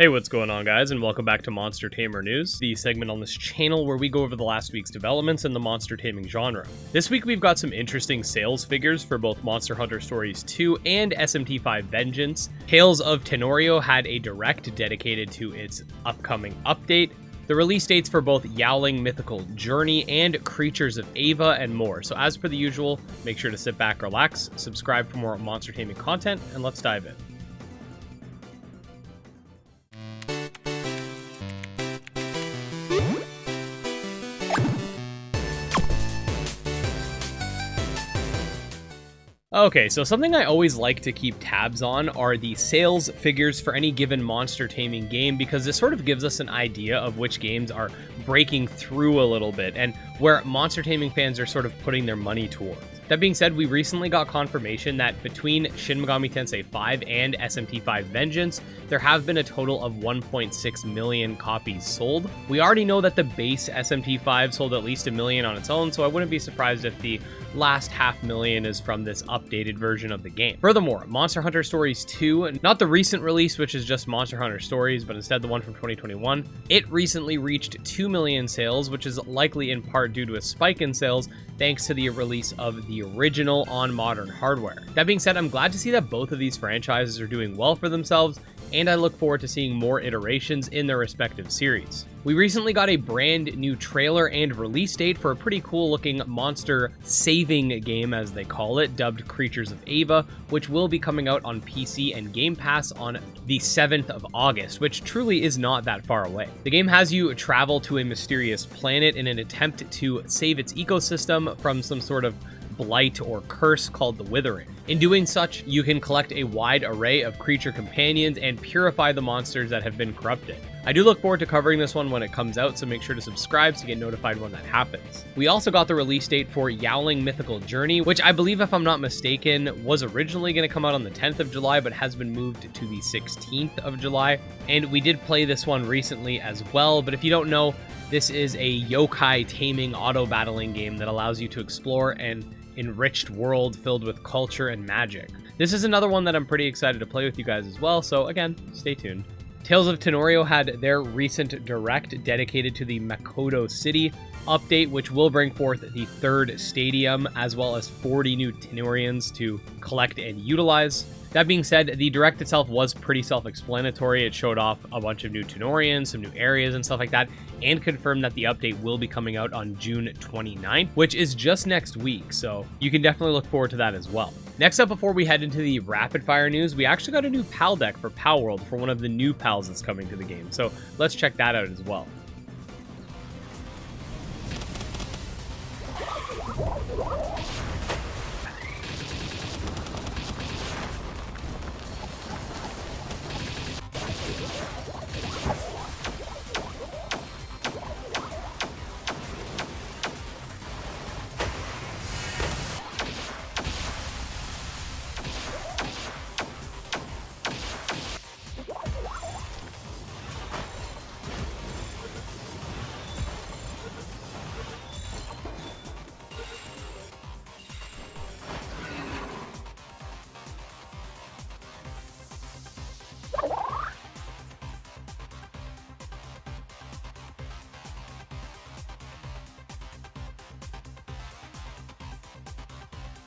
Hey, what's going on, guys, and welcome back to Monster Tamer News, the segment on this channel where we go over the last week's developments in the monster taming genre. This week we've got some interesting sales figures for both Monster Hunter Stories 2 and SMT 5 Vengeance. Tales of Tenorio had a direct dedicated to its upcoming update, the release dates for both Yowling Mythical Journey and Creatures of Ava, and more. So as per the usual, make sure to sit back, relax, subscribe for more monster taming content, and let's dive in. Okay, so something I always like to keep tabs on are the sales figures for any given monster taming game, because this sort of gives us an idea of which games are breaking through a little bit and where monster taming fans are sort of putting their money towards. That being said, we recently got confirmation that between Shin Megami Tensei 5 and SMT 5 Vengeance, there have been a total of 1.6 million copies sold. We already know that the base SMT 5 sold at least 1 million on its own, so I wouldn't be surprised if the last 500,000 is from this updated version of the game. Furthermore, Monster Hunter Stories 2, not the recent release, which is just Monster Hunter Stories, but instead the one from 2021, it recently reached 2 million sales, which is likely in part due to a spike in sales thanks to the release of the original on modern hardware. That being said, I'm glad to see that both of these franchises are doing well for themselves, and I look forward to seeing more iterations in their respective series. We recently got a brand new trailer and release date for a pretty cool looking monster saving game, as they call it, dubbed Creatures of Ava, which will be coming out on PC and Game Pass on the 7th of August, which truly is not that far away. The game has you travel to a mysterious planet in an attempt to save its ecosystem from some sort of blight or curse called the Withering. In doing such, you can collect a wide array of creature companions and purify the monsters that have been corrupted. I do look forward to covering this one when it comes out, so make sure to subscribe to get notified when that happens. We also got the release date for Yowling Mythical Journey, which I believe, if I'm not mistaken, was originally going to come out on the 10th of July, but has been moved to the 16th of July. And we did play this one recently as well, but if you don't know, this is a yokai taming auto-battling game that allows you to explore an enriched world filled with culture and magic. This is another one that I'm pretty excited to play with you guys as well, so again, stay tuned. Tales of Tenorio had their recent direct dedicated to the Makoto City update, which will bring forth the third stadium, as well as 40 new Tenorians to collect and utilize. That being said, the direct itself was pretty self-explanatory. It showed off a bunch of new Tenorians, some new areas and stuff like that, and confirmed that the update will be coming out on June 29th, which is just next week, so you can definitely look forward to that as well. Next up, before we head into the rapid fire news, we actually got a new PAL deck for PAL World for one of the new PALs that's coming to the game, so let's check that out as well.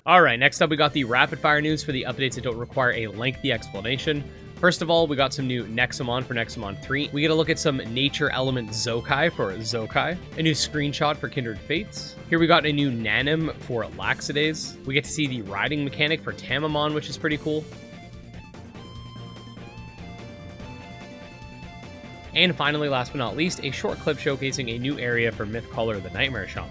Alright, next up we got the rapid fire news for the updates that don't require a lengthy explanation. First of all, we got some new Nexomon for Nexomon 3. We get a look at some nature element Zokai for Zokai. A new screenshot for Kindred Fates. Here we got a new Nanim for Laxidase. We get to see the riding mechanic for Tamamon, which is pretty cool. And finally, last but not least, a short clip showcasing a new area for Mythcaller the Nightmare Shaman.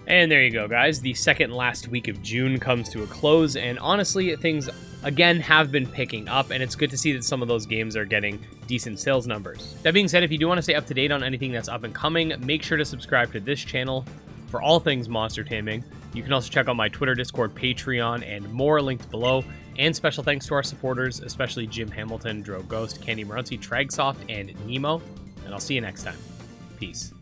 And there you go, guys. The second last week of June comes to a close, and honestly, things, again, have been picking up, and it's good to see that some of those games are getting decent sales numbers. That being said, if you do want to stay up to date on anything that's up and coming, make sure to subscribe to this channel for all things monster taming. You can also check out my Twitter, Discord, Patreon, and more linked below. And special thanks to our supporters, especially Jim Hamilton, Dro Ghost, Candy Morency, TragSoft, and Nemo. And I'll see you next time. Peace.